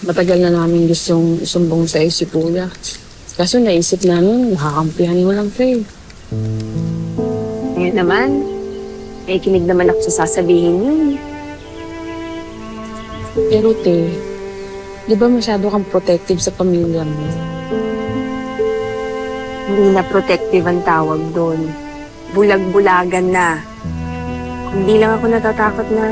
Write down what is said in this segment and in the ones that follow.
Matagal na namin gustong isumbong sa'yo si Kuya. Kaso naisip namin, makakampihan mo lang kayo. Ngayon naman, may kinig naman ako sa sasabihin yun. Pero te, di ba masyado kang protective sa pamilya mo? Hindi na protective ang tawag doon. Bulag-bulagan na. Hindi lang ako natatakot na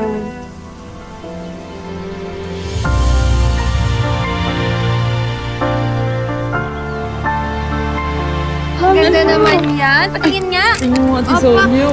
Ganda naman yan. Patingin nga. Tingnan mo, Ate Sonia.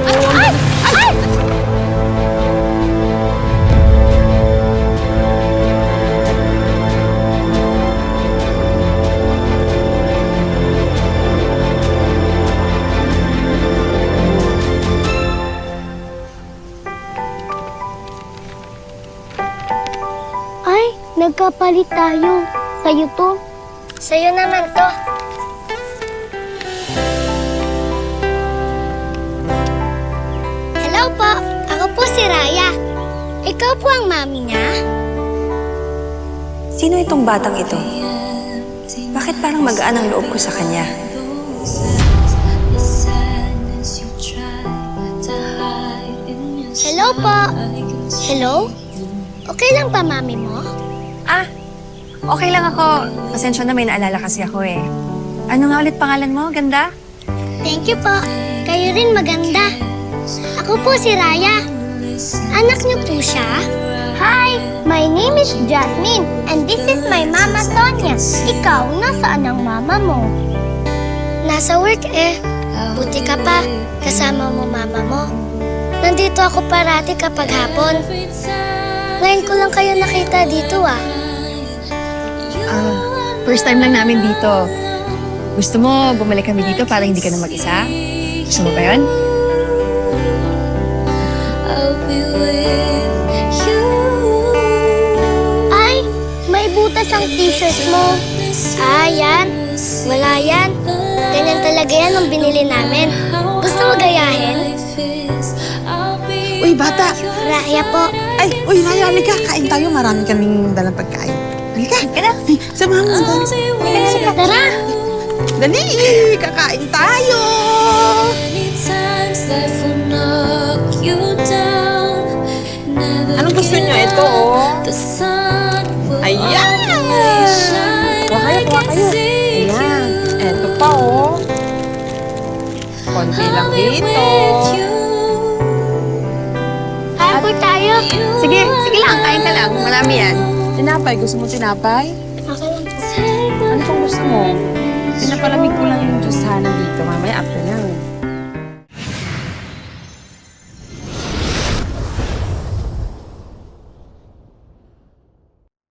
Ay, nagkapalit tayo. Sa'yo to. Sa'yo naman to. Hello po. Ako po si Raya. Ikaw po ang mami niya? sino itong batang ito? Bakit parang magaan ang loob ko sa kanya? Hello po. Hello? Okay lang ba mami mo? Ah, okay lang ako. Pasensya na, may naalala kasi ako eh. Ano nga ulit pangalan mo? Ganda? Thank you po. Kayo rin maganda. Ako po si Raya. Anak niyo po siya? Hi, my name is Jasmine and this is my mama Sonia. Ikaw, nasaan ang mama mo? Nasa work eh. Buti ka pa. Kasama mo mama mo. Nandito ako parati kapag hapon. Ngayon ko lang kayo nakita dito ah. First time lang namin dito. Gusto mo bumalik kami dito para hindi ka na mag-isa? Gusto mo ba yun? Ay, may butas ang t-shirt mo. Ah, yan. Wala yan. Ganyan talaga yan ang binili namin. Gusto mo gayahin? Uy, bata! Raya po. Ay, uy, Raya, halika. Kain tayo. Marami kaming dalang pagkain. Halika. Halika. Samahan mo. Dali. Tara. Dali! Kakain tayo! Anong gusto niyo? Ito, oh. Ayan! Kuha kayo. Ayan. Ito pa, oh. Konti lang dito. Kain po tayo. Sige lang. Kain ka lang. Marami yan. Tinapay. Gusto mo tinapay? Okay lang po. Ano pong gusto mo?